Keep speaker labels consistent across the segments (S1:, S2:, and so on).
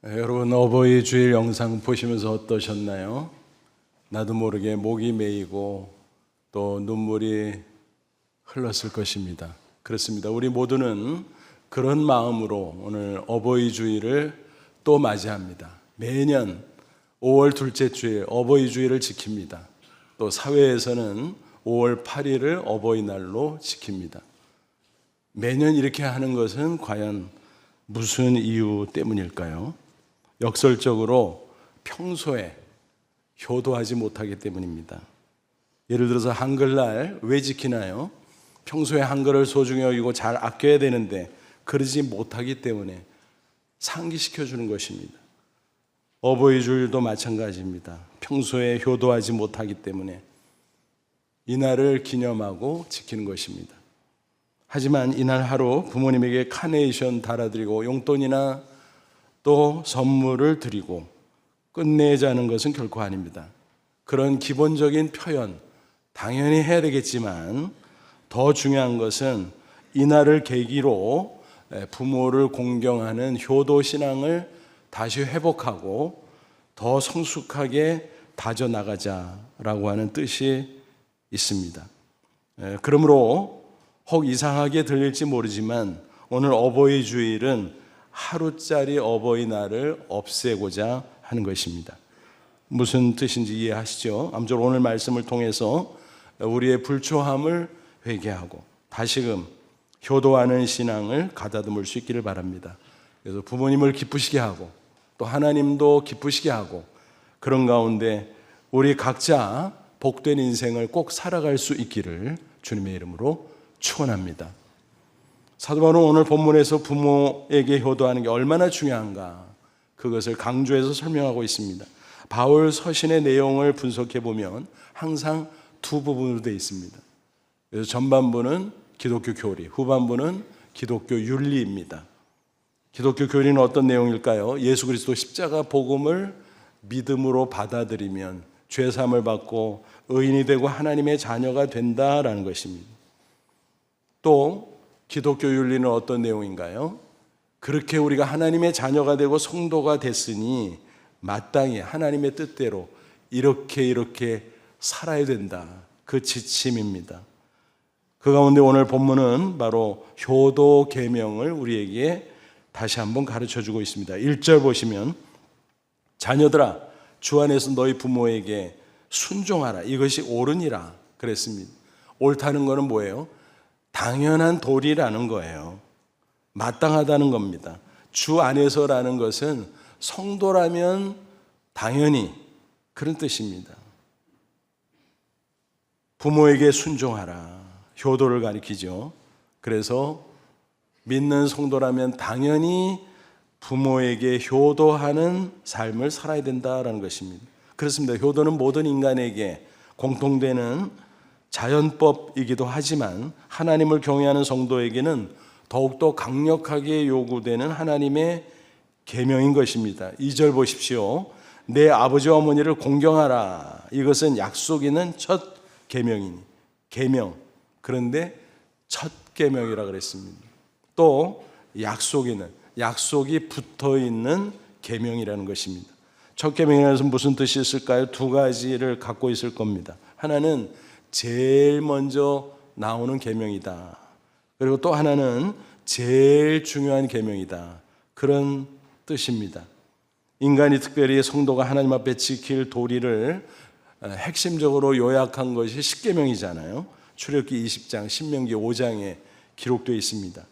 S1: 여러분 어버이 주일 영상 보시면서 어떠셨나요? 나도 모르게 목이 메이고 또 눈물이 흘렀을 것입니다. 그렇습니다. 우리 모두는 그런 마음으로 오늘 어버이 주일을 또 맞이합니다. 매년 5월 둘째 주일 어버이 주일을 지킵니다. 또 사회에서는 5월 8일을 어버이날로 지킵니다. 매년 이렇게 하는 것은 과연 무슨 이유 때문일까요? 역설적으로 평소에 효도하지 못하기 때문입니다. 예를 들어서 한글날 왜 지키나요? 평소에 한글을 소중히 여기고 잘 아껴야 되는데 그러지 못하기 때문에 상기시켜주는 것입니다. 어버이 주일도 마찬가지입니다. 평소에 효도하지 못하기 때문에 이날을 기념하고 지키는 것입니다. 하지만 이날 하루 부모님에게 카네이션 달아드리고 용돈이나 또 선물을 드리고 끝내자는 것은 결코 아닙니다. 그런 기본적인 표현 당연히 해야 되겠지만 더 중요한 것은 이날을 계기로 부모를 공경하는 효도 신앙을 다시 회복하고 더 성숙하게 다져나가자라고 하는 뜻이 있습니다. 그러므로 혹 이상하게 들릴지 모르지만 오늘 어버이 주일은 하루짜리 어버이날을 없애고자 하는 것입니다. 무슨 뜻인지 이해하시죠? 아무쪼록 오늘 말씀을 통해서 우리의 불초함을 회개하고 다시금 효도하는 신앙을 가다듬을 수 있기를 바랍니다. 그래서 부모님을 기쁘시게 하고 또 하나님도 기쁘시게 하고 그런 가운데 우리 각자 복된 인생을 꼭 살아갈 수 있기를 주님의 이름으로 축원합니다. 사도 바울은 오늘 본문에서 부모에게 효도하는 게 얼마나 중요한가 그것을 강조해서 설명하고 있습니다. 바울 서신의 내용을 분석해 보면 항상 두 부분으로 되어 있습니다. 그래서 전반부는 기독교 교리, 후반부는 기독교 윤리입니다. 기독교 교리는 어떤 내용일까요? 예수 그리스도 십자가 복음을 믿음으로 받아들이면 죄 사함을 받고 의인이 되고 하나님의 자녀가 된다라는 것입니다. 또 기독교 윤리는 어떤 내용인가요? 그렇게 우리가 하나님의 자녀가 되고 성도가 됐으니 마땅히 하나님의 뜻대로 이렇게 살아야 된다. 그 지침입니다. 그 가운데 오늘 본문은 바로 효도 계명을 우리에게 다시 한번 가르쳐주고 있습니다. 1절 보시면 자녀들아 주 안에서 너희 부모에게 순종하라. 이것이 옳으니라 그랬습니다. 옳다는 것은 뭐예요? 당연한 도리라는 거예요. 마땅하다는 겁니다. 주 안에서라는 것은 성도라면 당연히 그런 뜻입니다. 부모에게 순종하라. 효도를 가리키죠. 그래서 믿는 성도라면 당연히 부모에게 효도하는 삶을 살아야 된다는 것입니다. 그렇습니다. 효도는 모든 인간에게 공통되는 자연법이기도 하지만 하나님을 경외하는 성도에게는 더욱더 강력하게 요구되는 하나님의 계명인 것입니다. 2절 보십시오. 내 아버지와 어머니를 공경하라. 이것은 약속 있는 첫 계명이니 계명. 그런데 첫 계명이라 그랬습니다. 또 약속이 붙어 있는 계명이라는 것입니다. 첫 계명이라는 것은 무슨 뜻이 있을까요? 두 가지를 갖고 있을 겁니다. 하나는 제일 먼저 나오는 계명이다. 그리고 또 하나는 제일 중요한 계명이다. 그런 뜻입니다. 인간이 특별히 성도가 하나님 앞에 지킬 도리를 핵심적으로 요약한 것이 십계명이잖아요. 출애굽기 20장, 신명기 5장에 기록되어 있습니다.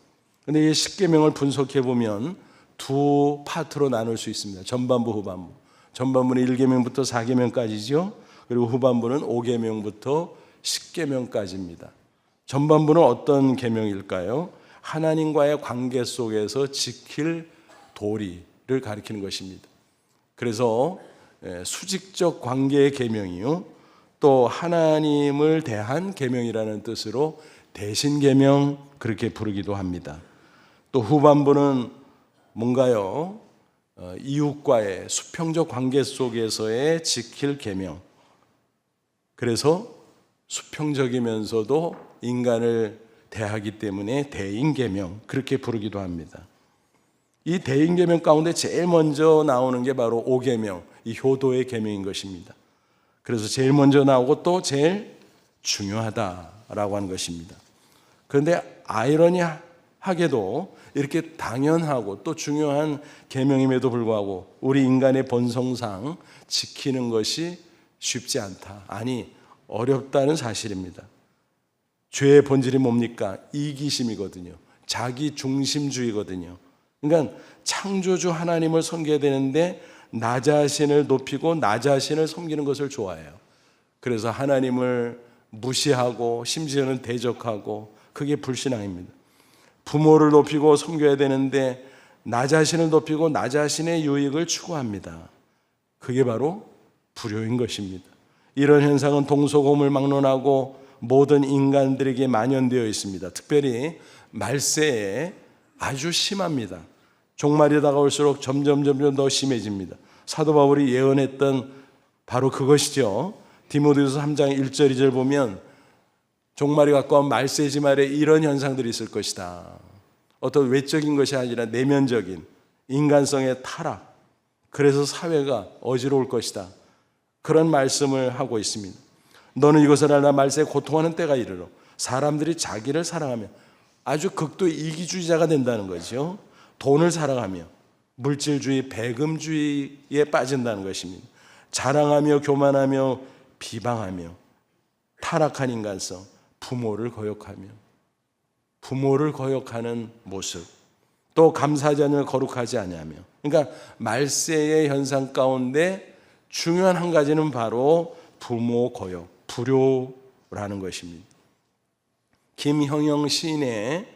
S1: 그런데 이 십계명을 분석해 보면 두 파트로 나눌 수 있습니다. 전반부, 후반부. 전반부는 1계명부터 4계명까지죠. 그리고 후반부는 5계명부터 10계명까지입니다. 전반부는 어떤 계명일까요? 하나님과의 관계 속에서 지킬 도리를 가리키는 것입니다. 그래서 수직적 관계의 계명이요. 또 하나님을 대한 계명이라는 뜻으로 대신 계명 그렇게 부르기도 합니다. 또 후반부는 뭔가요? 이웃과의 수평적 관계 속에서의 지킬 계명. 그래서 수평적이면서도 인간을 대하기 때문에 대인 계명 그렇게 부르기도 합니다. 이 대인계명 가운데 제일 먼저 나오는 게 바로 5계명, 이 효도의 계명인 것입니다. 그래서 제일 먼저 나오고 또 제일 중요하다라고 하는 것입니다. 그런데 아이러니하게도 이렇게 당연하고 또 중요한 계명임에도 불구하고 우리 인간의 본성상 지키는 것이 쉽지 않다. 아니, 어렵다는 사실입니다. 죄의 본질이 뭡니까? 이기심이거든요. 자기 중심주의거든요. 그러니까 창조주 하나님을 섬겨야 되는데 나 자신을 높이고 나 자신을 섬기는 것을 좋아해요. 그래서 하나님을 무시하고 심지어는 대적하고, 그게 불신앙입니다. 부모를 높이고 섬겨야 되는데 나 자신을 높이고 나 자신의 유익을 추구합니다. 그게 바로 불효인 것입니다. 이런 현상은 동서고금을 막론하고 모든 인간들에게 만연되어 있습니다. 특별히 말세에 아주 심합니다. 종말이 다가올수록 점점 더 심해집니다. 사도 바울이 예언했던 바로 그것이죠. 디모데후서 3장 1절 2절 보면 종말이 가까운 말세지 말에 이런 현상들이 있을 것이다. 어떤 외적인 것이 아니라 내면적인 인간성의 타락, 그래서 사회가 어지러울 것이다. 그런 말씀을 하고 있습니다. 너는 이것을 알라. 말세에 고통하는 때가 이르러 사람들이 자기를 사랑하며, 아주 극도 이기주의자가 된다는 거죠. 돈을 사랑하며 물질주의, 배금주의에 빠진다는 것입니다. 자랑하며 교만하며 비방하며 타락한 인간성, 부모를 거역하는 모습, 또 감사하지 않으며 거룩하지 아니하며. 그러니까 말세의 현상 가운데 중요한 한 가지는 바로 부모 거역, 불효라는 것입니다. 김형영 시인의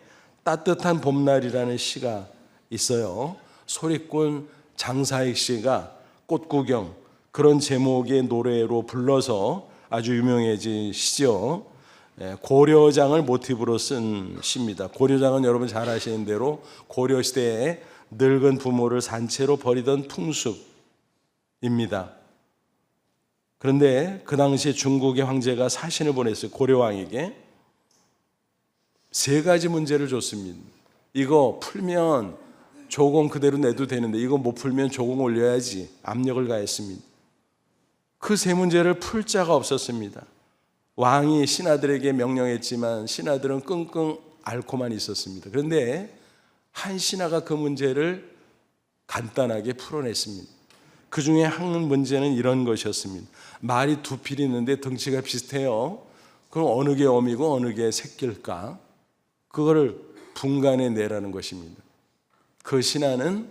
S1: 따뜻한 봄날이라는 시가 있어요. 소리꾼 장사익 씨가 꽃구경, 그런 제목의 노래로 불러서 아주 유명해진 시죠. 고려장을 모티브로 쓴 시입니다. 고려장은 여러분 잘 아시는 대로 고려시대에 늙은 부모를 산채로 버리던 풍습입니다. 그런데 그 당시에 중국의 황제가 사신을 보냈어요. 고려왕에게 3가지 문제를 줬습니다. 이거 풀면 조공 그대로 내도 되는데 이거 못 풀면 조공 올려야지 압력을 가했습니다. 그 3문제를 풀 자가 없었습니다. 왕이 신하들에게 명령했지만 신하들은 끙끙 앓고만 있었습니다. 그런데 한 신하가 그 문제를 간단하게 풀어냈습니다. 그 중에 한 문제는 이런 것이었습니다. 말이 2필이 있는데 덩치가 비슷해요. 그럼 어느 게 어미고 어느 게 새끼일까? 그거를 분간해 내라는 것입니다. 그 신하는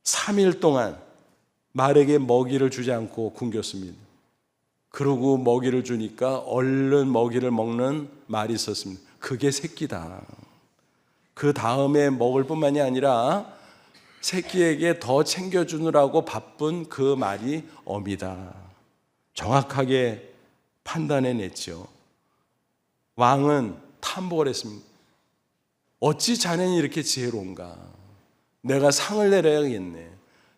S1: 3일 동안 말에게 먹이를 주지 않고 굶겼습니다. 그러고 먹이를 주니까 얼른 먹이를 먹는 말이 있었습니다. 그게 새끼다. 그 다음에 먹을 뿐만이 아니라 새끼에게 더 챙겨주느라고 바쁜 그 말이 어미다. 정확하게 판단해냈죠. 왕은 탐복을 했습니다. 어찌 자네는 이렇게 지혜로운가? 내가 상을 내려야겠네.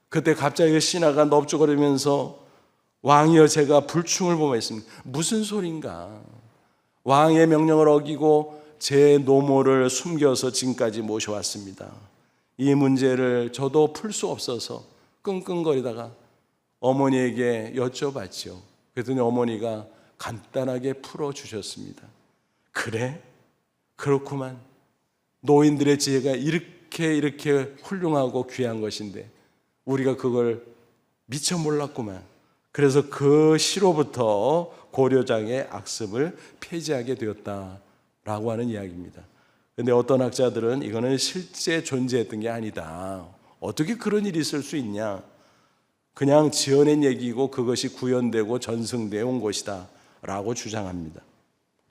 S1: 그때 갑자기 신하가 넙죽거리면서 왕이여 제가 불충을 범했습니다. 무슨 소린가? 왕의 명령을 어기고 제 노모를 숨겨서 지금까지 모셔왔습니다. 이 문제를 저도 풀 수 없어서 끙끙거리다가 어머니에게 여쭤봤죠. 그랬더니 어머니가 간단하게 풀어주셨습니다. 그래? 그렇구만. 노인들의 지혜가 이렇게 훌륭하고 귀한 것인데 우리가 그걸 미처 몰랐구만. 그래서 그 시로부터 고려장의 악습을 폐지하게 되었다라고 하는 이야기입니다. 그런데 어떤 학자들은 이거는 실제 존재했던 게 아니다. 어떻게 그런 일이 있을 수 있냐? 그냥 지어낸 얘기고 그것이 구현되고 전승되어 온 것이다 라고 주장합니다.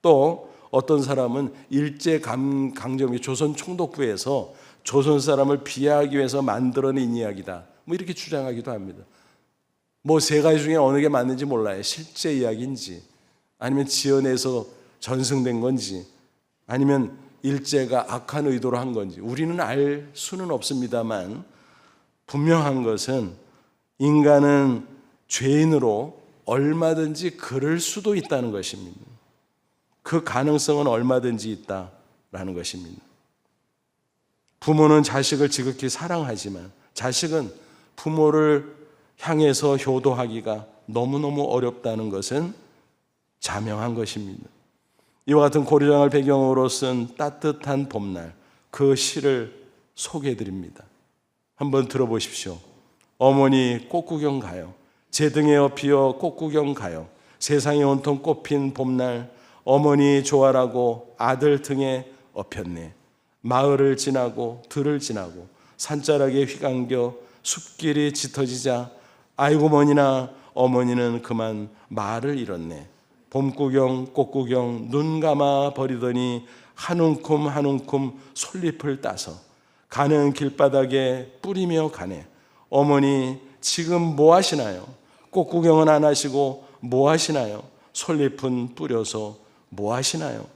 S1: 또 어떤 사람은 일제강점기 조선 총독부에서 조선 사람을 비하하기 위해서 만들어낸 이야기다, 뭐 이렇게 주장하기도 합니다. 뭐 3가지 중에 어느 게 맞는지 몰라요. 실제 이야기인지 아니면 지어내서 전승된 건지 아니면 일제가 악한 의도로 한 건지 우리는 알 수는 없습니다만 분명한 것은 인간은 죄인으로 얼마든지 그럴 수도 있다는 것입니다. 그 가능성은 얼마든지 있다라는 것입니다. 부모는 자식을 지극히 사랑하지만 자식은 부모를 향해서 효도하기가 너무너무 어렵다는 것은 자명한 것입니다. 이와 같은 고려장을 배경으로 쓴 따뜻한 봄날, 그 시를 소개해 드립니다. 한번 들어보십시오. 어머니 꽃구경 가요. 제 등에 업히어 꽃구경 가요. 세상에 온통 꽃핀 봄날, 어머니 좋아라고 아들 등에 업혔네. 마을을 지나고 들을 지나고 산자락에 휘감겨 숲길이 짙어지자 아이고 머니나 어머니는 그만 말을 잃었네. 봄구경 꽃구경 눈 감아 버리더니 한 움큼 한 움큼 솔잎을 따서 가는 길바닥에 뿌리며 가네. 어머니 지금 뭐 하시나요? 꽃구경은 안 하시고 뭐 하시나요? 솔잎은 뿌려서 뭐 하시나요?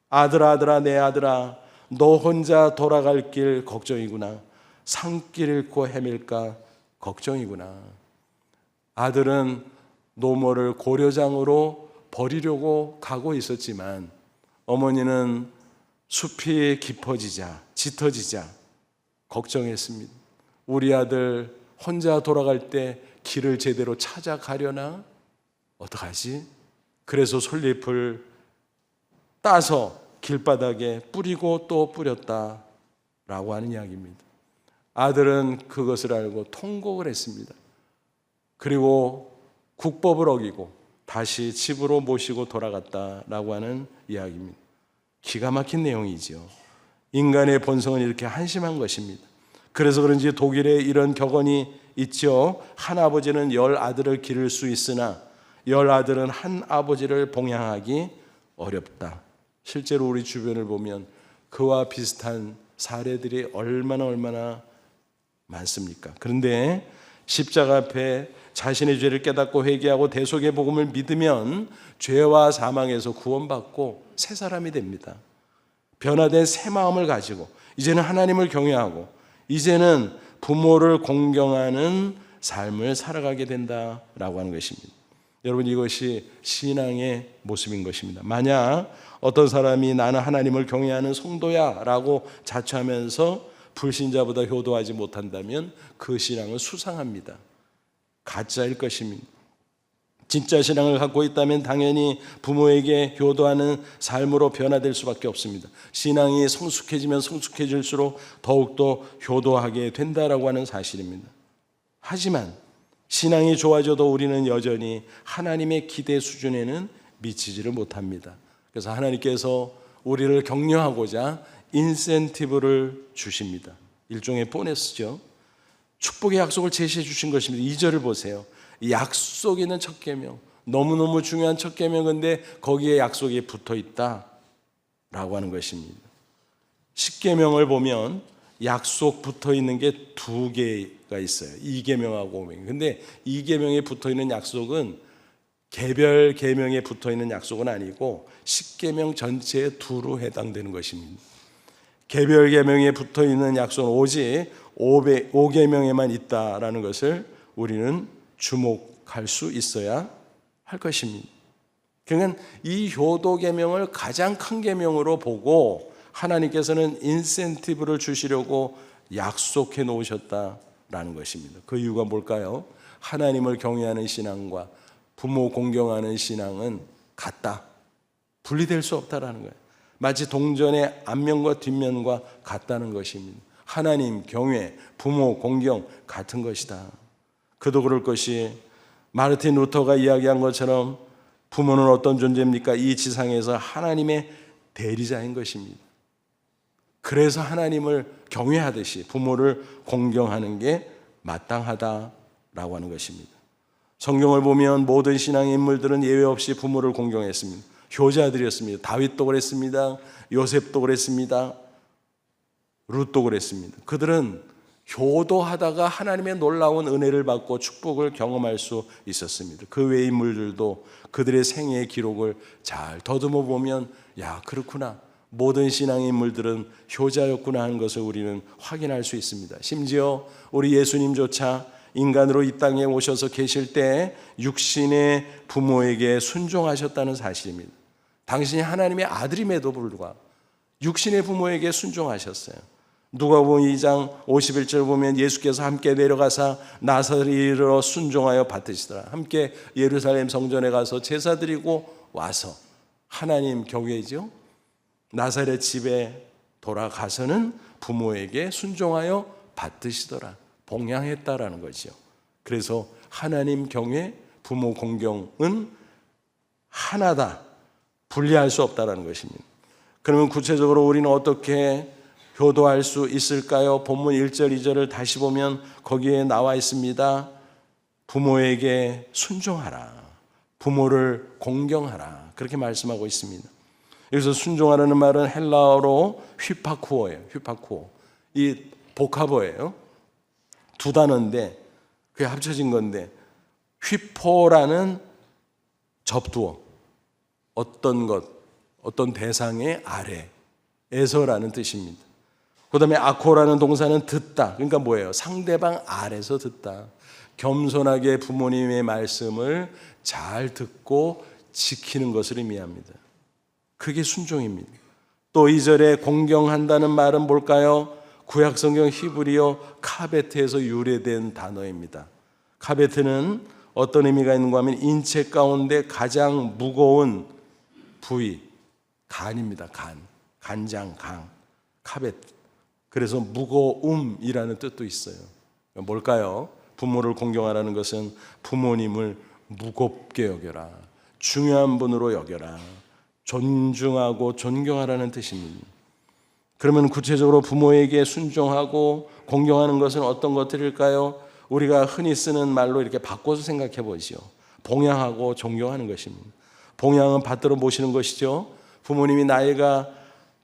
S1: 아들아 내 아들아, 너 혼자 돌아갈 길 걱정이구나. 산길 잃고 헤맬까 걱정이구나. 아들은 노모를 고려장으로 버리려고 가고 있었지만 어머니는 숲이 깊어지자 짙어지자 걱정했습니다. 우리 아들 혼자 돌아갈 때 길을 제대로 찾아가려나? 어떡하지? 그래서 솔잎을 따서 길바닥에 뿌리고 또 뿌렸다라고 하는 이야기입니다. 아들은 그것을 알고 통곡을 했습니다. 그리고 국법을 어기고 다시 집으로 모시고 돌아갔다라고 하는 이야기입니다. 기가 막힌 내용이죠. 인간의 본성은 이렇게 한심한 것입니다. 그래서 그런지 독일에 이런 격언이 있죠. 한 아버지는 10 아들을 기를 수 있으나 10 아들은 한 아버지를 봉양하기 어렵다. 실제로 우리 주변을 보면 그와 비슷한 사례들이 얼마나 많습니까? 그런데 십자가 앞에 자신의 죄를 깨닫고 회개하고 대속의 복음을 믿으면 죄와 사망에서 구원받고 새 사람이 됩니다. 변화된 새 마음을 가지고 이제는 하나님을 경외하고 이제는 부모를 공경하는 삶을 살아가게 된다라고 하는 것입니다. 여러분, 이것이 신앙의 모습인 것입니다. 만약 어떤 사람이 나는 하나님을 경외하는 성도야 라고 자처하면서 불신자보다 효도하지 못한다면 그 신앙은 수상합니다. 가짜일 것입니다. 진짜 신앙을 갖고 있다면 당연히 부모에게 효도하는 삶으로 변화될 수밖에 없습니다. 신앙이 성숙해지면 성숙해질수록 더욱더 효도하게 된다라고 하는 사실입니다. 하지만 신앙이 좋아져도 우리는 여전히 하나님의 기대 수준에는 미치지를 못합니다. 그래서 하나님께서 우리를 격려하고자 인센티브를 주십니다. 일종의 보너스죠. 축복의 약속을 제시해 주신 것입니다. 2절을 보세요. 약속이 있는 첫 계명, 너무너무 중요한 첫 계명인데 거기에 약속이 붙어 있다라고 하는 것입니다. 10계명을 보면 약속 붙어 있는 게 2개가 있어요. 2계명하고 5계명. 근데 2계명에 붙어 있는 약속은 개별 계명에 붙어 있는 약속은 아니고 10계명 전체의 2로 해당되는 것입니다. 개별 계명에 붙어 있는 약속은 오직 5계명에만 있다라는 것을 우리는 주목할 수 있어야 할 것입니다. 그러니까 이 효도 계명을 가장 큰 계명으로 보고 하나님께서는 인센티브를 주시려고 약속해 놓으셨다라는 것입니다. 그 이유가 뭘까요? 하나님을 경외하는 신앙과 부모 공경하는 신앙은 같다. 분리될 수 없다라는 거예요. 마치 동전의 앞면과 뒷면과 같다는 것입니다. 하나님 경외, 부모 공경 같은 것이다. 그도 그럴 것이 마르틴 루터가 이야기한 것처럼 부모는 어떤 존재입니까? 이 지상에서 하나님의 대리자인 것입니다. 그래서 하나님을 경외하듯이 부모를 공경하는 게 마땅하다라고 하는 것입니다. 성경을 보면 모든 신앙의 인물들은 예외 없이 부모를 공경했습니다. 효자들이었습니다. 다윗도 그랬습니다. 요셉도 그랬습니다. 룻도 그랬습니다. 그들은 효도하다가 하나님의 놀라운 은혜를 받고 축복을 경험할 수 있었습니다. 그 외의 인물들도 그들의 생애의 기록을 잘 더듬어 보면 야, 그렇구나. 모든 신앙의 인물들은 효자였구나 하는 것을 우리는 확인할 수 있습니다. 심지어 우리 예수님조차 인간으로 이 땅에 오셔서 계실 때 육신의 부모에게 순종하셨다는 사실입니다. 당신이 하나님의 아들임에도 불구하고 육신의 부모에게 순종하셨어요. 누가복음 2장 51절 보면 예수께서 함께 내려가사 나사렛에 이르러 순종하여 받으시더라. 함께 예루살렘 성전에 가서 제사 드리고 와서 하나님 교회죠. 나사렛 집에 돌아가서는 부모에게 순종하여 받으시더라. 봉양했다라는 거죠. 그래서 하나님 경외, 부모 공경은 하나다. 분리할 수 없다라는 것입니다. 그러면 구체적으로 우리는 어떻게 효도할 수 있을까요? 본문 1절, 2절을 다시 보면 거기에 나와 있습니다. 부모에게 순종하라. 부모를 공경하라. 그렇게 말씀하고 있습니다. 여기서 순종하라는 말은 헬라어로 휘파쿠오예요. 휘파쿠오. 이 복합어예요. 두 단어인데 그게 합쳐진 건데, 휘포라는 접두어, 어떤 것, 어떤 대상의 아래에서라는 뜻입니다. 그 다음에 아코라는 동사는 듣다. 그러니까 뭐예요? 상대방 아래서 듣다. 겸손하게 부모님의 말씀을 잘 듣고 지키는 것을 의미합니다. 그게 순종입니다. 또 2절에 공경한다는 말은 뭘까요? 구약성경 히브리어 카베트에서 유래된 단어입니다. 카베트는 어떤 의미가 있는가 하면 인체 가운데 가장 무거운 부위, 간입니다. 간장, 강, 카베트. 그래서 무거움이라는 뜻도 있어요. 뭘까요? 부모를 공경하라는 것은 부모님을 무겁게 여겨라. 중요한 분으로 여겨라. 존중하고 존경하라는 뜻입니다. 그러면 구체적으로 부모에게 순종하고 공경하는 것은 어떤 것들일까요? 우리가 흔히 쓰는 말로 이렇게 바꿔서 생각해 보시죠. 봉양하고 존경하는 것입니다. 봉양은 받들어 모시는 것이죠. 부모님이 나이가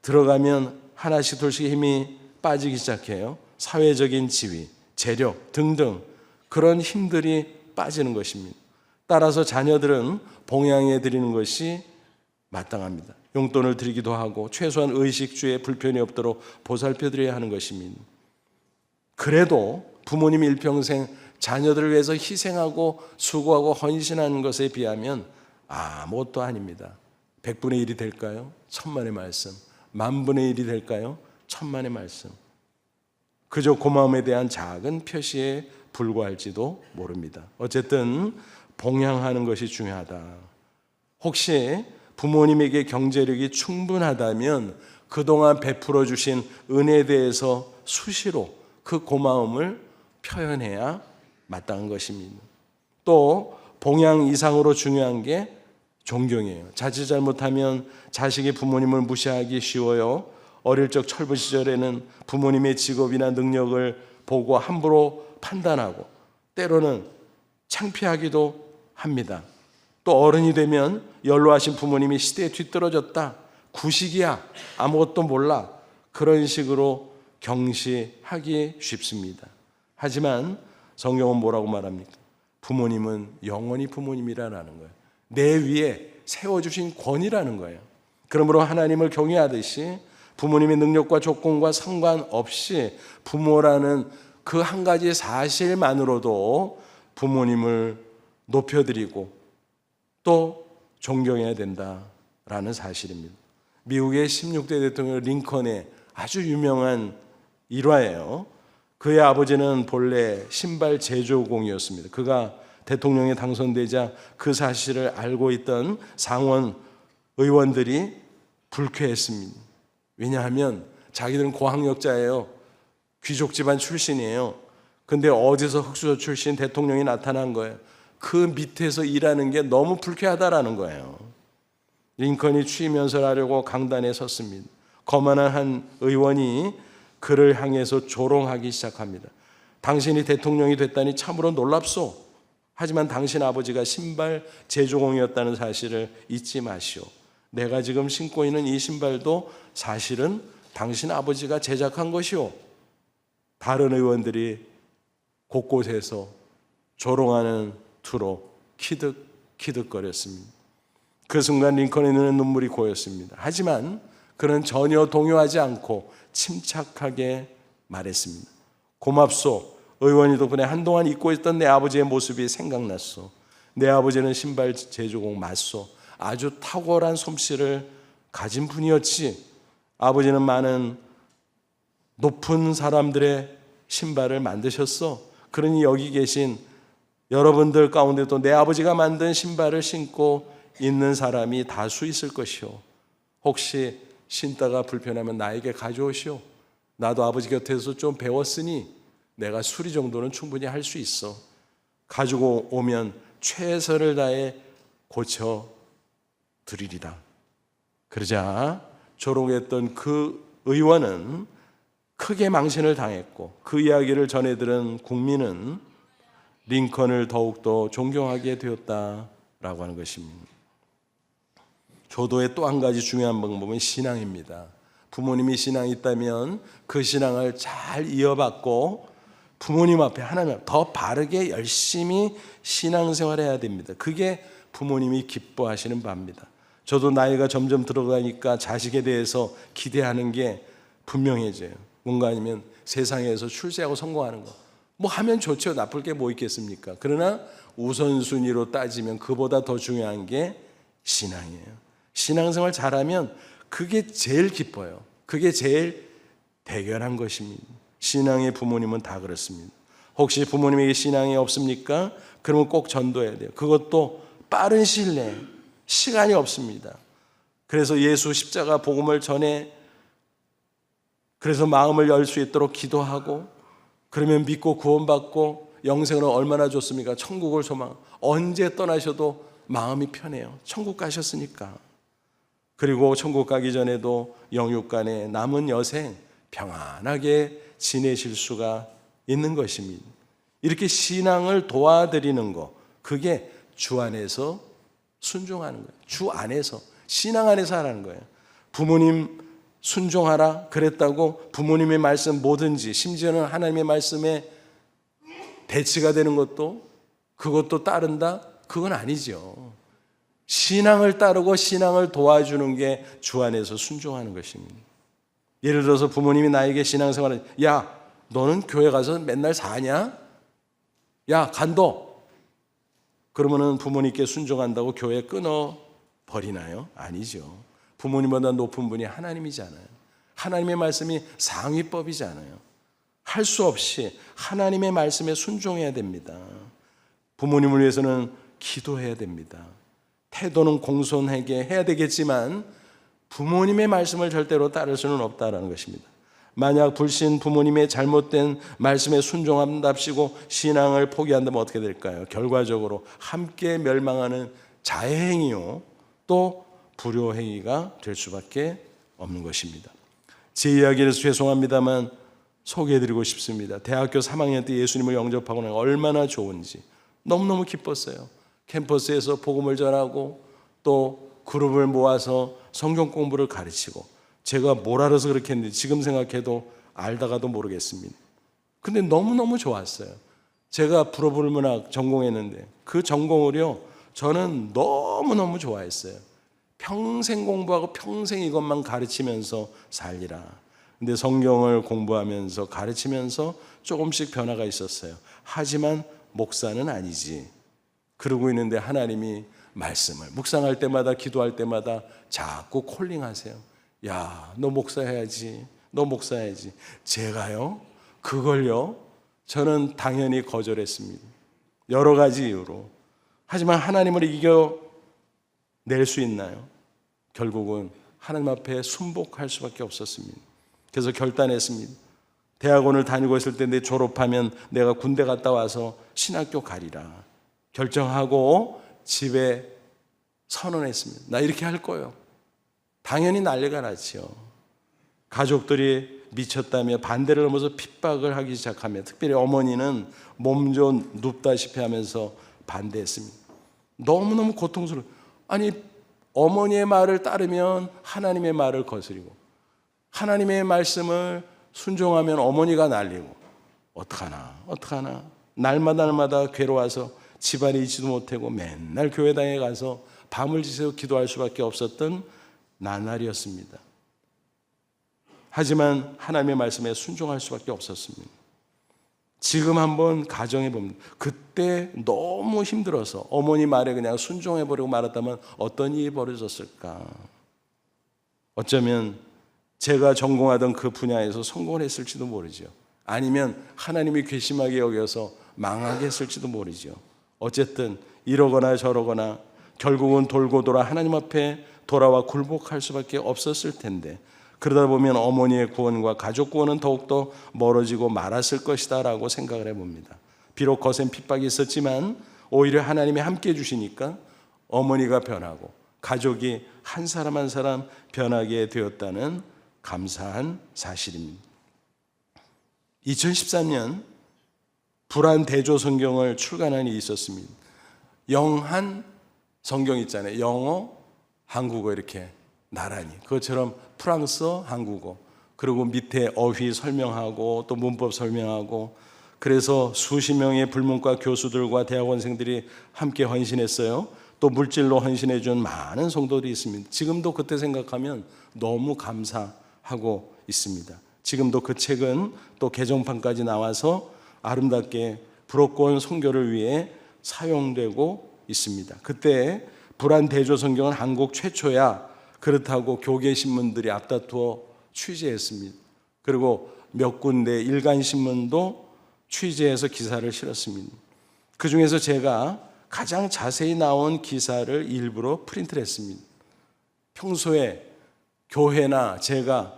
S1: 들어가면 하나씩 둘씩 힘이 빠지기 시작해요. 사회적인 지위, 재력 등등 그런 힘들이 빠지는 것입니다. 따라서 자녀들은 봉양해 드리는 것이 마땅합니다. 용돈을 드리기도 하고 최소한 의식주에 불편이 없도록 보살펴 드려야 하는 것입니다. 그래도 부모님이 일평생 자녀들을 위해서 희생하고 수고하고 헌신하는 것에 비하면 아무것도 아닙니다. 100분의 1이 될까요? 1000만의 말씀. 10,000분의 1이 될까요? 1000만의 말씀. 그저 고마움에 대한 작은 표시에 불과할지도 모릅니다. 어쨌든 봉양하는 것이 중요하다. 혹시 부모님에게 경제력이 충분하다면 그동안 베풀어 주신 은혜에 대해서 수시로 그 고마움을 표현해야 마땅한 것입니다. 또 봉양 이상으로 중요한 게 존경이에요. 자칫 잘못하면 자식이 부모님을 무시하기 쉬워요. 어릴 적 철부 시절에는 부모님의 직업이나 능력을 보고 함부로 판단하고 때로는 창피하기도 합니다. 또 어른이 되면 연로하신 부모님이 시대에 뒤떨어졌다, 구식이야, 아무것도 몰라, 그런 식으로 경시하기 쉽습니다. 하지만 성경은 뭐라고 말합니까? 부모님은 영원히 부모님이라는 거예요. 내 위에 세워주신 권위라는 거예요. 그러므로 하나님을 경외하듯이 부모님의 능력과 조건과 상관없이 부모라는 그 한 가지 사실만으로도 부모님을 높여드리고 또 존경해야 된다라는 사실입니다. 미국의 16대 대통령 링컨의 아주 유명한 일화예요. 그의 아버지는 본래 신발 제조공이었습니다. 그가 대통령에 당선되자 그 사실을 알고 있던 상원 의원들이 불쾌했습니다. 왜냐하면 자기들은 고학력자예요. 귀족 집안 출신이에요. 근데 어디서 흑수저 출신 대통령이 나타난 거예요. 그 밑에서 일하는 게 너무 불쾌하다라는 거예요. 링컨이 취임 연설하려고 강단에 섰습니다. 거만한 한 의원이 그를 향해서 조롱하기 시작합니다. 당신이 대통령이 됐다니 참으로 놀랍소. 하지만 당신 아버지가 신발 제조공이었다는 사실을 잊지 마시오. 내가 지금 신고 있는 이 신발도 사실은 당신 아버지가 제작한 것이오. 다른 의원들이 곳곳에서 조롱하는 투로 키득키득거렸습니다. 그 순간 링컨의 눈에 눈물이 고였습니다. 하지만 그는 전혀 동요하지 않고 침착하게 말했습니다. 고맙소. 의원이 덕분에 한동안 잊고 있던 내 아버지의 모습이 생각났소. 내 아버지는 신발 제조공 맞소. 아주 탁월한 솜씨를 가진 분이었지. 아버지는 많은 높은 사람들의 신발을 만드셨어. 그러니 여기 계신 여러분들 가운데도 내 아버지가 만든 신발을 신고 있는 사람이 다수 있을 것이오. 혹시 신다가 불편하면 나에게 가져오시오. 나도 아버지 곁에서 좀 배웠으니 내가 수리 정도는 충분히 할 수 있어. 가지고 오면 최선을 다해 고쳐 드리리라. 그러자 조롱했던 그 의원은 크게 망신을 당했고, 그 이야기를 전해 들은 국민은 링컨을 더욱더 존경하게 되었다라고 하는 것입니다. 교도의 또 한 가지 중요한 방법은 신앙입니다. 부모님이 신앙이 있다면 그 신앙을 잘 이어받고 부모님 앞에 하나님 앞에 더 바르게 열심히 신앙생활해야 됩니다. 그게 부모님이 기뻐하시는 바입니다. 저도 나이가 점점 들어가니까 자식에 대해서 기대하는 게 분명해져요. 뭔가 아니면 세상에서 출세하고 성공하는 거. 뭐 하면 좋죠. 나쁠 게 뭐 있겠습니까? 그러나 우선순위로 따지면 그보다 더 중요한 게 신앙이에요. 신앙생활 잘하면 그게 제일 기뻐요. 그게 제일 대견한 것입니다. 신앙의 부모님은 다 그렇습니다. 혹시 부모님에게 신앙이 없습니까? 그러면 꼭 전도해야 돼요. 그것도 빠른 시일 내에. 시간이 없습니다. 그래서 예수 십자가 복음을 전해, 그래서 마음을 열 수 있도록 기도하고, 그러면 믿고 구원받고 영생은 얼마나 좋습니까? 천국을 소망. 언제 떠나셔도 마음이 편해요. 천국 가셨으니까. 그리고 천국 가기 전에도 영육간에 남은 여생 평안하게 지내실 수가 있는 것입니다. 이렇게 신앙을 도와드리는 거, 그게 주 안에서 순종하는 거예요. 주 안에서, 신앙 안에서 하라는 거예요. 부모님 순종하라 그랬다고 부모님의 말씀 뭐든지, 심지어는 하나님의 말씀에 대치가 되는 것도, 그것도 따른다? 그건 아니죠. 신앙을 따르고 신앙을 도와주는 게 주 안에서 순종하는 것입니다. 예를 들어서 부모님이 나에게 신앙생활을, 야 너는 교회 가서 맨날 사냐? 야 간도. 그러면은 부모님께 순종한다고 교회 끊어 버리나요? 아니죠. 부모님보다 높은 분이 하나님이잖아요. 하나님의 말씀이 상위법이잖아요. 할 수 없이 하나님의 말씀에 순종해야 됩니다. 부모님을 위해서는 기도해야 됩니다. 태도는 공손하게 해야 되겠지만 부모님의 말씀을 절대로 따를 수는 없다는 것입니다. 만약 불신 부모님의 잘못된 말씀에 순종한답시고 신앙을 포기한다면 어떻게 될까요? 결과적으로 함께 멸망하는 자해행위요, 또 불효행위가 될 수밖에 없는 것입니다. 제 이야기를 죄송합니다만 소개해드리고 싶습니다. 대학교 3학년 때 예수님을 영접하고 나서 얼마나 좋은지 너무너무 기뻤어요. 캠퍼스에서 복음을 전하고 또 그룹을 모아서 성경 공부를 가르치고, 제가 뭘 알아서 그렇게 했는지 지금 생각해도 알다가도 모르겠습니다. 근데 너무너무 좋았어요. 제가 불어불문학 전공했는데 그 전공을요 저는 너무너무 좋아했어요. 평생 공부하고 평생 이것만 가르치면서 살리라. 근데 성경을 공부하면서 가르치면서 조금씩 변화가 있었어요. 하지만 목사는 아니지. 그러고 있는데 하나님이 말씀을 묵상할 때마다, 기도할 때마다 자꾸 콜링하세요. 야, 너 목사해야지. 너 목사해야지. 제가요? 그걸요? 저는 당연히 거절했습니다. 여러 가지 이유로. 하지만 하나님을 이겨낼 수 있나요? 결국은 하나님 앞에 순복할 수밖에 없었습니다. 그래서 결단했습니다. 대학원을 다니고 있을 때 내 졸업하면 내가 군대 갔다 와서 신학교 가리라 결정하고 집에 선언했습니다. 나 이렇게 할 거예요. 당연히 난리가 났죠. 가족들이 미쳤다며 반대를 넘어서 핍박을 하기 시작하며, 특별히 어머니는 몸 좀 눕다시피 하면서 반대했습니다. 너무너무 고통스러워. 아니, 어머니의 말을 따르면 하나님의 말을 거스리고, 하나님의 말씀을 순종하면 어머니가 날리고, 어떡하나. 날마다 괴로워서 집안에 있지도 못하고 맨날 교회당에 가서 밤을 지새워 기도할 수밖에 없었던 나날이었습니다. 하지만 하나님의 말씀에 순종할 수밖에 없었습니다. 지금 한번 가정해 봅니다. 그때 너무 힘들어서 어머니 말에 그냥 순종해버리고 말았다면 어떤 일이 벌어졌을까? 어쩌면 제가 전공하던 그 분야에서 성공을 했을지도 모르죠. 아니면 하나님이 괘씸하게 여겨서 망하게 했을지도 모르죠. 어쨌든 이러거나 저러거나 결국은 돌고 돌아 하나님 앞에 돌아와 굴복할 수밖에 없었을 텐데, 그러다 보면 어머니의 구원과 가족 구원은 더욱더 멀어지고 말았을 것이다 라고 생각을 해봅니다. 비록 거센 핍박이 있었지만 오히려 하나님이 함께 해주시니까 어머니가 변하고 가족이 한 사람 한 사람 변하게 되었다는 감사한 사실입니다. 2013년 불안 대조 성경을 출간한 일이 있었습니다. 영한 성경 있잖아요. 영어, 한국어 이렇게 나란히. 그것처럼 프랑스어, 한국어. 그리고 밑에 어휘 설명하고 또 문법 설명하고, 그래서 수십 명의 불문과 교수들과 대학원생들이 함께 헌신했어요. 또 물질로 헌신해 준 많은 성도들이 있습니다. 지금도 그때 생각하면 너무 감사하고 있습니다. 지금도 그 책은 또 개정판까지 나와서 아름답게 불어권 선교를 위해 사용되고 있습니다. 그때 불안 대조 성경은 한국 최초야. 그렇다고 교계 신문들이 앞다투어 취재했습니다. 그리고 몇 군데 일간 신문도 취재해서 기사를 실었습니다. 그 중에서 제가 가장 자세히 나온 기사를 일부러 프린트를 했습니다. 평소에 교회나 제가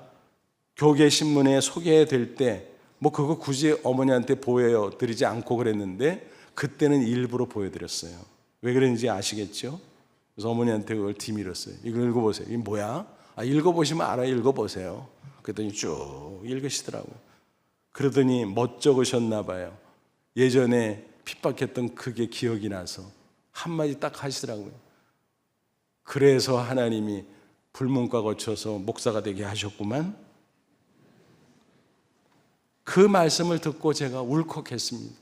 S1: 교계 신문에 소개될 때 뭐 그거 굳이 어머니한테 보여드리지 않고 그랬는데 그때는 일부러 보여드렸어요. 왜 그런지 아시겠죠? 그래서 어머니한테 그걸 뒤밀었어요. 이거 읽어보세요. 이게 뭐야? 읽어보시면 알아요. 읽어보세요. 그랬더니 쭉 읽으시더라고요. 그러더니 멋쩍으셨나 봐요. 예전에 핍박했던 그게 기억이 나서 한마디 딱 하시더라고요. 그래서 하나님이 불문과 거쳐서 목사가 되게 하셨구만. 그 말씀을 듣고 제가 울컥했습니다.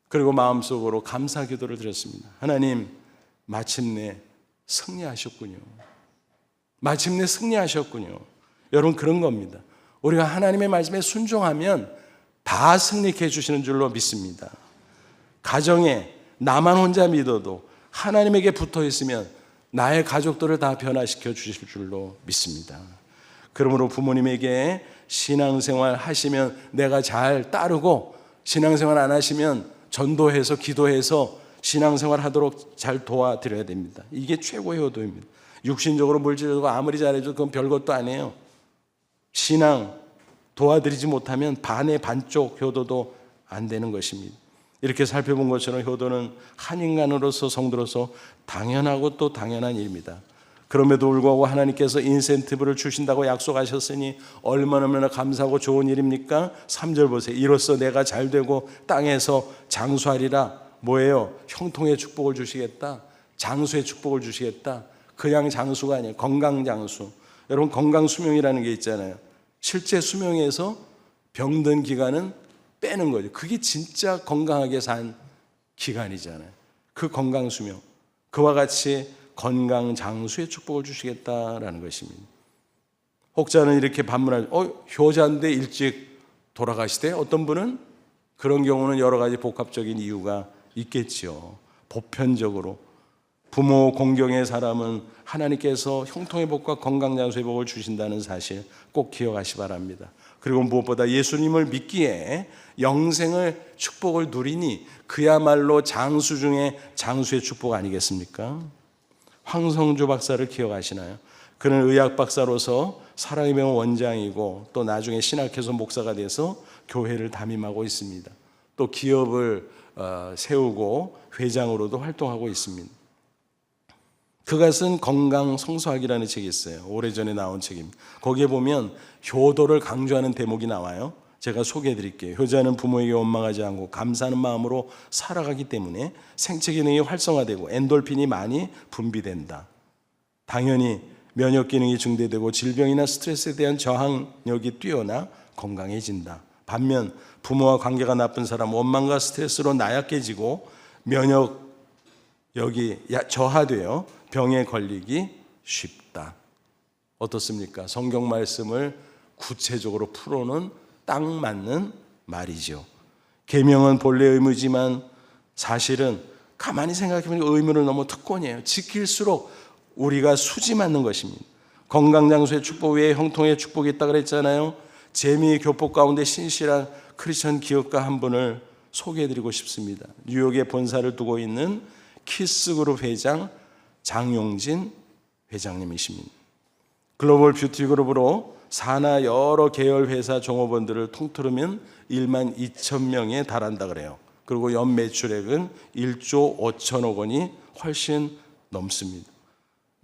S1: 그리고 마음속으로 감사 기도를 드렸습니다. 하나님, 마침내 승리하셨군요. 마침내 승리하셨군요. 여러분, 그런 겁니다. 우리가 하나님의 말씀에 순종하면 다 승리케 해주시는 줄로 믿습니다. 가정에 나만 혼자 믿어도 하나님에게 붙어 있으면 나의 가족들을 다 변화시켜 주실 줄로 믿습니다. 그러므로 부모님에게 신앙생활 하시면 내가 잘 따르고, 신앙생활 안 하시면 전도해서 기도해서 신앙생활 하도록 잘 도와드려야 됩니다. 이게 최고의 효도입니다. 육신적으로 물질적으로 아무리 잘해도 그건 별것도 아니에요. 신앙 도와드리지 못하면 반의 반쪽 효도도 안 되는 것입니다. 이렇게 살펴본 것처럼 효도는 한 인간으로서 성도로서 당연하고 또 당연한 일입니다. 그럼에도 불구하고 하나님께서 인센티브를 주신다고 약속하셨으니 얼마나 감사하고 좋은 일입니까? 3절 보세요. 이로써 내가 잘되고 땅에서 장수하리라. 뭐예요? 형통의 축복을 주시겠다. 장수의 축복을 주시겠다. 그냥 장수가 아니에요. 건강 장수. 여러분, 건강 수명이라는 게 있잖아요. 실제 수명에서 병든 기간은 빼는 거죠. 그게 진짜 건강하게 산 기간이잖아요. 그 건강 수명. 그와 같이 건강 장수의 축복을 주시겠다라는 것입니다. 혹자는 이렇게 반문할, 효자인데 일찍 돌아가시대? 어떤 분은 그런 경우는 여러 가지 복합적인 이유가 있겠죠. 보편적으로 부모 공경의 사람은 하나님께서 형통의 복과 건강 장수의 복을 주신다는 사실 꼭 기억하시 바랍니다. 그리고 무엇보다 예수님을 믿기에 영생을 축복을 누리니 그야말로 장수 중에 장수의 축복 아니겠습니까? 황성주 박사를 기억하시나요? 그는 의학 박사로서 사랑의 병원 원장이고 또 나중에 신학해서 목사가 돼서 교회를 담임하고 있습니다. 또 기업을 세우고 회장으로도 활동하고 있습니다. 그가 쓴 건강 성서학이라는 책이 있어요. 오래전에 나온 책입니다. 거기에 보면 효도를 강조하는 대목이 나와요. 제가 소개해 드릴게요. 효자는 부모에게 원망하지 않고 감사하는 마음으로 살아가기 때문에 생체 기능이 활성화되고 엔돌핀이 많이 분비된다. 당연히 면역 기능이 증대되고 질병이나 스트레스에 대한 저항력이 뛰어나 건강해진다. 반면 부모와 관계가 나쁜 사람 원망과 스트레스로 나약해지고 면역력이 저하되어 병에 걸리기 쉽다. 어떻습니까? 성경 말씀을 구체적으로 풀어놓은 딱 맞는 말이죠. 계명은 본래 의무지만 사실은 가만히 생각해보면 의무는 너무 특권이에요. 지킬수록 우리가 수지 맞는 것입니다. 건강장소의 축복 외에 형통의 축복이 있다 그랬잖아요. 재미 교포 가운데 신실한 크리스천 기업가 한 분을 소개해드리고 싶습니다. 뉴욕에 본사를 두고 있는 키스그룹 회장 장용진 회장님이십니다. 글로벌 뷰티 그룹으로 산하 여러 계열 회사 종업원들을 통틀으면 1만 2천 명에 달한다 그래요. 그리고 연 매출액은 1조 5천억 원이 훨씬 넘습니다.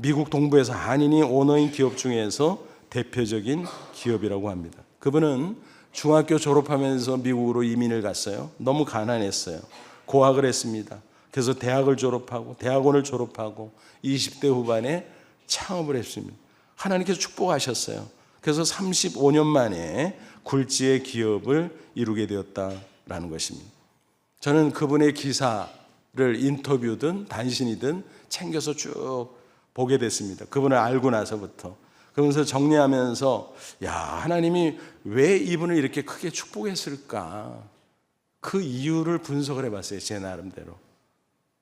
S1: 미국 동부에서 한인이 오너인 기업 중에서 대표적인 기업이라고 합니다. 그분은 중학교 졸업하면서 미국으로 이민을 갔어요. 너무 가난했어요. 고학을 했습니다. 그래서 대학을 졸업하고 대학원을 졸업하고 20대 후반에 창업을 했습니다. 하나님께서 축복하셨어요. 그래서 35년 만에 굴지의 기업을 이루게 되었다라는 것입니다. 저는 그분의 기사를 인터뷰든 단신이든 챙겨서 쭉 보게 됐습니다. 그분을 알고 나서부터. 그러면서 정리하면서 하나님이 왜 이분을 이렇게 크게 축복했을까? 그 이유를 분석을 해봤어요. 제 나름대로.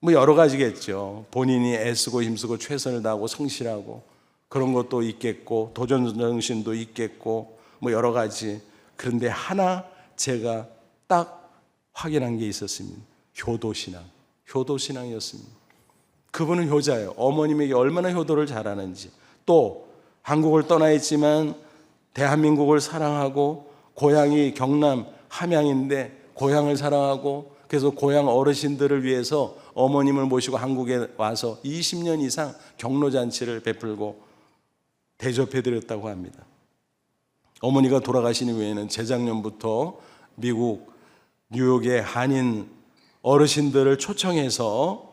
S1: 뭐 여러 가지겠죠. 본인이 애쓰고 힘쓰고 최선을 다하고 성실하고 그런 것도 있겠고 도전정신도 있겠고 뭐 여러 가지. 그런데 하나 제가 딱 확인한 게 있었습니다. 효도신앙이었습니다. 그분은 효자예요. 어머님에게 얼마나 효도를 잘하는지, 또 한국을 떠나 있지만 대한민국을 사랑하고 고향이 경남 함양인데 고향을 사랑하고 그래서 고향 어르신들을 위해서 어머님을 모시고 한국에 와서 20년 이상 경로잔치를 베풀고 대접해드렸다고 합니다. 어머니가 돌아가신 이후에는 재작년부터 미국 뉴욕의 한인 어르신들을 초청해서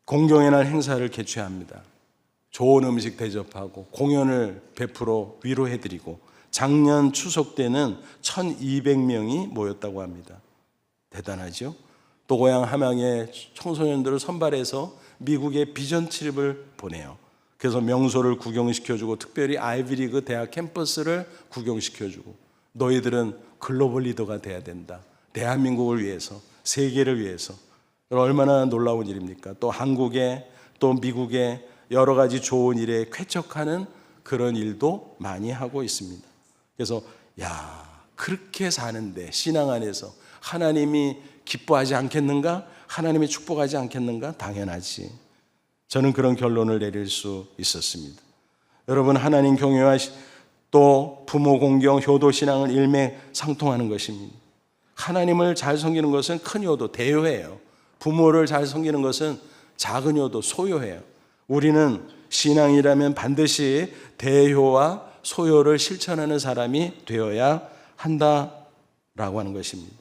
S1: 공경의 날 행사를 개최합니다. 좋은 음식 대접하고 공연을 베풀어 위로해드리고 작년 추석 때는 1200명이 모였다고 합니다. 대단하죠? 또 고향 함양의 청소년들을 선발해서 미국에 비전 트립을 보내요. 그래서 명소를 구경시켜주고 특별히 아이비리그 대학 캠퍼스를 구경시켜주고 너희들은 글로벌 리더가 돼야 된다. 대한민국을 위해서, 세계를 위해서. 얼마나 놀라운 일입니까? 또 한국에 또 미국에 여러 가지 좋은 일에 쾌척하는 그런 일도 많이 하고 있습니다. 그래서 그렇게 사는데 신앙 안에서 하나님이 기뻐하지 않겠는가? 하나님이 축복하지 않겠는가? 당연하지. 저는 그런 결론을 내릴 수 있었습니다. 여러분, 하나님 경외와 또 부모 공경, 효도 신앙을 일맥상통하는 것입니다. 하나님을 잘 섬기는 것은 큰 효도, 대효예요. 부모를 잘 섬기는 것은 작은 효도, 소효예요. 우리는 신앙이라면 반드시 대효와 소효를 실천하는 사람이 되어야 한다라고 하는 것입니다.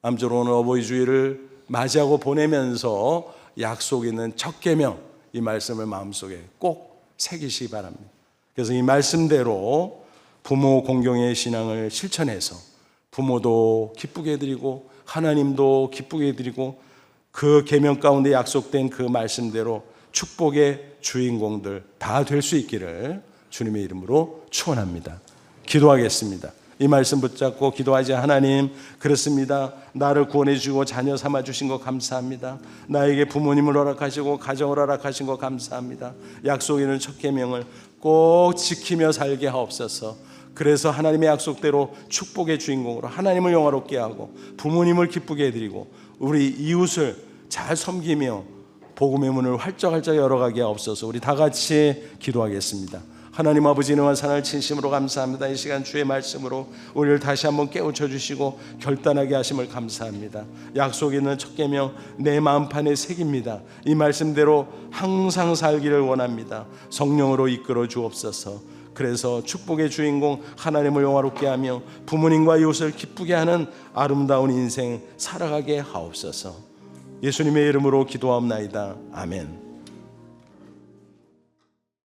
S1: 아무쪼록 오늘 어버이 주일을 맞이하고 보내면서 약속 있는 첫 계명, 이 말씀을 마음속에 꼭 새기시기 바랍니다. 그래서 이 말씀대로 부모 공경의 신앙을 실천해서 부모도 기쁘게 해드리고 하나님도 기쁘게 해드리고 그 계명 가운데 약속된 그 말씀대로 축복의 주인공들 다 될 수 있기를 주님의 이름으로 축원합니다. 기도하겠습니다. 이 말씀 붙잡고 기도하지. 하나님, 그렇습니다. 나를 구원해 주시고 자녀 삼아 주신 거 감사합니다. 나에게 부모님을 허락하시고 가정을 허락하신 거 감사합니다. 약속 있는 첫 계명을 꼭 지키며 살게 하옵소서. 그래서 하나님의 약속대로 축복의 주인공으로 하나님을 영화롭게 하고 부모님을 기쁘게 해드리고 우리 이웃을 잘 섬기며 복음의 문을 활짝활짝 열어가게 하옵소서. 우리 다 같이 기도하겠습니다. 하나님 아버지, 인원한 사랑을 진심으로 감사합니다. 이 시간 주의 말씀으로 우리를 다시 한번 깨우쳐 주시고 결단하게 하심을 감사합니다. 약속 있는 첫 계명 내 마음판에 새깁니다. 이 말씀대로 항상 살기를 원합니다. 성령으로 이끌어 주옵소서. 그래서 축복의 주인공 하나님을 영화롭게 하며 부모님과 이웃을 기쁘게 하는 아름다운 인생 살아가게 하옵소서. 예수님의 이름으로 기도하옵나이다. 아멘.